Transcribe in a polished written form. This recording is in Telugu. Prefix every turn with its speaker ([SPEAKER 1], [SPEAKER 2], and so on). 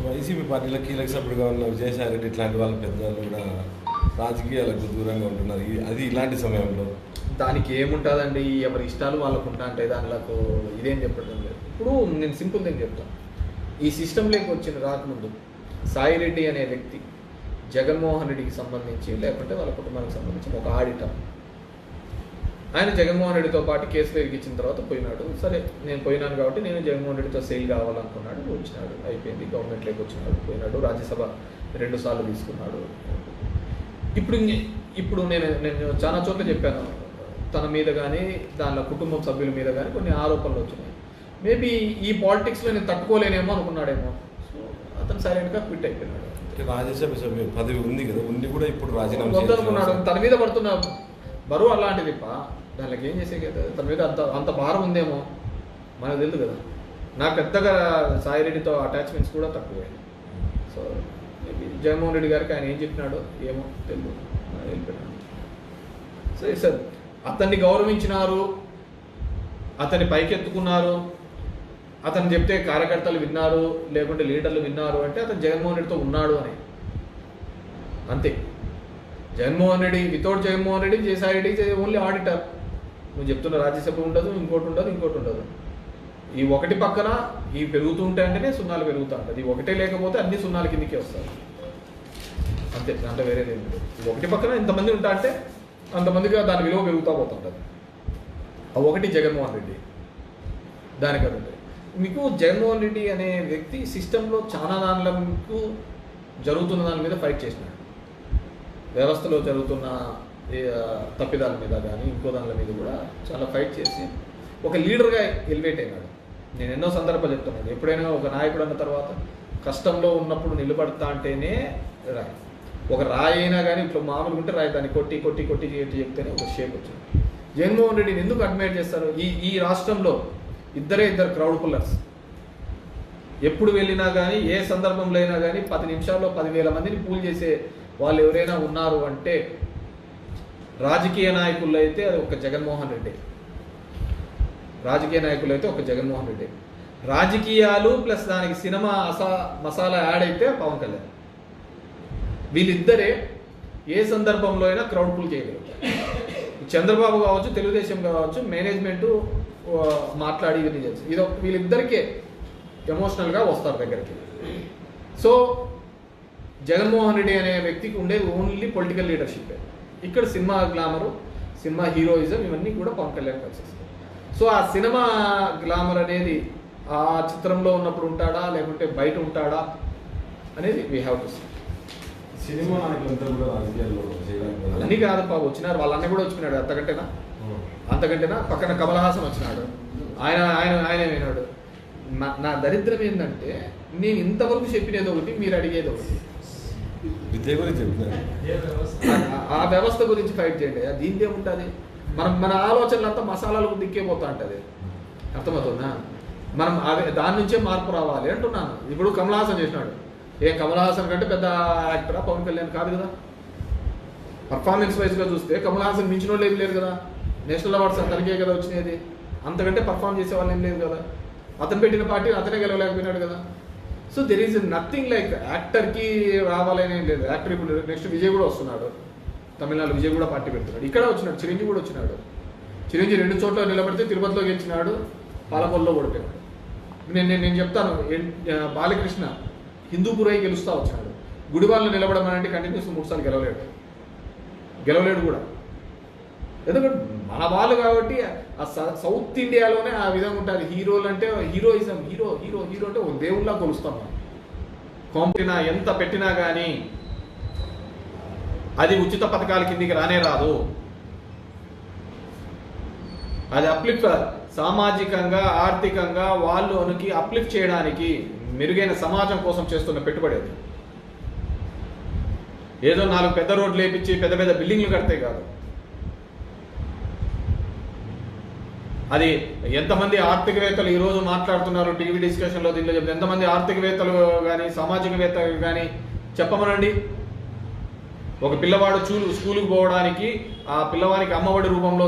[SPEAKER 1] వైసీపీ పార్టీలో కీలక సభ్యుడిగా ఉన్న విజయసాయి రెడ్డి ఇట్లాంటి వాళ్ళ పెద్దలు కూడా రాజకీయాలకు దూరంగా ఉంటున్నారు. అది ఇలాంటి సమయంలో
[SPEAKER 2] దానికి ఏముంటుందండి, ఎవరి ఇష్టాలు వాళ్ళకు ఉంటా అంటే దానిలకు ఇదేం చెప్పడం లేదు. ఇప్పుడు నేను సింపుల్ థింగ్ చెప్తాను. ఈ సిస్టంలోకి వచ్చిన రాకముందు సాయిరెడ్డి అనే వ్యక్తి జగన్మోహన్ రెడ్డికి సంబంధించి లేకుంటే వాళ్ళ కుటుంబానికి సంబంధించిన ఒక ఆడిటర్. ఆయన జగన్మోహన్ రెడ్డితో పాటు కేసులో ఇరిగించిన తర్వాత పోయినాడు. సరే నేను పోయినాను కాబట్టి నేను జగన్మోహన్ రెడ్డితో సెయిల్ కావాలనుకున్నాడు, వచ్చినాడు, అయిపోయింది. గవర్నమెంట్లోకి వచ్చినాడు, పోయినాడు, రాజ్యసభ 2 సార్లు తీసుకున్నాడు. ఇప్పుడు నేను చాలా చోట్ల చెప్పాను, తన మీద కానీ దానిలో కుటుంబం సభ్యుల మీద కానీ కొన్ని ఆరోపణలు వచ్చినాయి. మేబీ ఈ పాలిటిక్స్లో నేను తట్టుకోలేనేమో అనుకున్నాడేమో. సో అతను సైలెంట్గా క్విట్ అయిపోయినాడు.
[SPEAKER 1] రాజ్యసభ సభ్యు పదవి ఉంది కదా, ఉంది కూడా ఇప్పుడు రాజీనామా
[SPEAKER 2] వద్దనుకున్నాడు. తన మీద పడుతున్న బరువు అలాంటిది. దానికి ఏం చేసే కదా, తన మీద అంత భారం ఉందేమో మనకు తెలుసు కదా. నాకు పెద్దగా సాయిరెడ్డితో అటాచ్మెంట్స్ కూడా తక్కువే. సో జగన్మోహన్ రెడ్డి గారికి ఆయన ఏం చెప్పినాడో ఏమో తెలియదు, వెళ్ళిపోయినాడు. సో సార్ అతన్ని గౌరవించినారు, అతన్ని పైకెత్తుకున్నారు, అతను చెప్తే కార్యకర్తలు విన్నారు, లేకుంటే లీడర్లు విన్నారు అంటే అతను జగన్మోహన్ రెడ్డితో ఉన్నాడు అని అంతే. Jaganmohan Reddy without Jaganmohan Reddy Vijayasai Reddy only auditor. నువ్వు చెప్తున్న రాజ్యసభ ఉండదు, ఇంకోటి ఉండదు. ఈ ఒకటి పక్కన ఈ పెరుగుతూ ఉంటాయంటేనే సున్నాలు పెరుగుతూ ఉంటుంది. ఈ ఒకటే లేకపోతే అన్ని సున్నాల కిందికే వస్తారు అంతే, దాంట్లో వేరేది ఏమి లేదు. ఈ ఒకటి పక్కన ఇంతమంది ఉంటా అంటే అంతమందిగా దాని విలువ పెరుగుతూ పోతుంటుంది. ఆ ఒకటి జగన్మోహన్ రెడ్డి. దానికంటే మీకు జగన్మోహన్ రెడ్డి అనే వ్యక్తి సిస్టంలో చాలా దానిలకు జరుగుతున్న దాని మీద ఫైట్ చేసినాడు. వ్యవస్థలో జరుగుతున్న తప్పిదాల మీద కానీ ఇంకో దానిల మీద కూడా చాలా ఫైట్ చేసి ఒక లీడర్గా ఎలివేట్ అయినాడు. నేను ఎన్నో సందర్భాలు చెప్తున్నాను, ఎప్పుడైనా ఒక నాయకుడు అన్న తర్వాత కష్టంలో ఉన్నప్పుడు నిలబడతా అంటేనే రాయి. ఒక రాయి అయినా కానీ ఇప్పుడు మామూలుగా ఉంటే రాయి దాన్ని కొట్టి చెప్తేనే ఒక షేప్ వచ్చింది. జగన్మోహన్ రెడ్డిని ఎందుకు అడ్మైర్ చేస్తారు? ఈ రాష్ట్రంలో ఇద్దరు క్రౌడ్ పుల్లర్స్. ఎప్పుడు వెళ్ళినా కానీ ఏ సందర్భంలో అయినా కానీ 10 నిమిషాల్లో 10,000 మందిని పూల్ చేసే వాళ్ళు ఎవరైనా ఉన్నారు అంటే రాజకీయ నాయకుల్లో అయితే అది ఒక జగన్మోహన్ రెడ్డి. రాజకీయాలు ప్లస్ దానికి సినిమా మసాలా యాడ్ అయితే పవన్ కళ్యాణ్. వీళ్ళిద్దరే ఏ సందర్భంలో అయినా క్రౌడ్ పుల్ చేయగలుగుతారు. చంద్రబాబు కావచ్చు, తెలుగుదేశం కావచ్చు, మేనేజ్మెంట్ మాట్లాడి ఇవన్నీ చేస్తారు. వీళ్ళిద్దరికే ఎమోషనల్గా వస్తారు దగ్గరికి. సో జగన్మోహన్ రెడ్డి అనే వ్యక్తికి ఉండేది ఓన్లీ పొలిటికల్ లీడర్షిప్. ఇక్కడ సినిమా గ్లామరు, సినిమా హీరోయిజం ఇవన్నీ కూడా పవన్ కళ్యాణ్ వచ్చేస్తాయి. సో ఆ సినిమా గ్లామర్ అనేది ఆ చిత్రంలో ఉన్నప్పుడు ఉంటాడా లేకుంటే బయట ఉంటాడా అనేది వీ హ్యావ్ టు సీ.
[SPEAKER 1] సినిమా నాయకులంతా కూడా రాజకీయాల్లో
[SPEAKER 2] అన్నీ కాదు వచ్చినారు, వాళ్ళన్నీ కూడా వచ్చినాడు. అంతకంటేనా పక్కన కమల్ హాసన్ వచ్చినాడు, ఆయన విన్నాడు. నా దరిద్రం ఏంటంటే నేను ఇంతవరకు చెప్పినది ఒకటి, మీరు అడిగేది ఒకటి.
[SPEAKER 1] విద్య గురించి
[SPEAKER 2] ఆ వ్యవస్థ గురించి ఫైట్ చేయండి. దీంతో ఏముంటుంది? మన ఆలోచనలంతా మసాలాలకు దిక్కే పోతా ఉంటుంది. అర్థమవుతుందా? మనం దాని నుంచే మార్పు రావాలి అంటున్నాను. ఇప్పుడు కమల్ హాసన్ చేసినాడు. కమల్ హాసన్ కంటే పెద్ద యాక్టరా పవన్ కళ్యాణ్? కాదు కదా. పర్ఫార్మెన్స్ వైజ్గా చూస్తే కమల్ హాసన్ మించిన వాళ్ళు ఏం లేరు కదా. నేషనల్ అవార్డ్స్ అతనికే కదా వచ్చినది. అంతకంటే పర్ఫామ్ చేసే వాళ్ళు ఏం లేదు కదా. అతను పెట్టిన పార్టీ అతనే గెలవలేకపోయినాడు కదా. So there is nothing like యాక్టర్కి రావాలని ఏం లేదు. యాక్టర్ ఇప్పుడు నెక్స్ట్ విజయ్ కూడా వస్తున్నాడు, తమిళనాడు విజయ్ కూడా పార్టీ పెడుతున్నాడు. ఇక్కడ వచ్చినాడు, చిరంజీవి కూడా వచ్చినాడు. చిరంజీవి 2 చోట్ల నిలబడితే తిరుపతిలో గెలిచినాడు, పాలకొల్లో ఓడిపోయాడు. నేను చెప్తాను, బాలకృష్ణ హిందూపురై గెలుస్తూ వచ్చినాడు. గుడివాళ్ళలో నిలబడమనంటే కంటిన్యూస్ 3 సార్లు గెలవలేడు కూడా. ఎందుకంటే మన వాళ్ళు కాబట్టి ఆ సౌత్ ఇండియాలోనే ఆ విధంగా ఉంటుంది. హీరోలు అంటే హీరోయిజం, హీరో అంటే ఒక దేవుళ్ళ కొలుస్తాం మనం. కాంపిటీనా ఎంత పెట్టినా కానీ అది ఉచిత పథకాల కిందికి రాదు. అది అప్లిఫ్ట్, సామాజికంగా ఆర్థికంగా వాళ్ళకి అప్లిఫ్ట్ చేయడానికి, మెరుగైన సమాజం కోసం చేస్తున్న పెట్టుబడి. అది ఏదో 4 పెద్ద రోడ్లు వేయించి పెద్ద బిల్డింగ్లు కడితే కాదు. అది ఎంతమంది ఆర్థికవేత్తలు ఈరోజు మాట్లాడుతున్నారు టీవీ డిస్కషన్లో, దీనిలో చెప్తే ఎంతమంది ఆర్థికవేత్తలు కానీ సామాజికవేత్తలు కానీ చెప్పమనండి. ఒక పిల్లవాడు స్కూలుకు పోవడానికి ఆ పిల్లవానికి అమ్మఒడి రూపంలో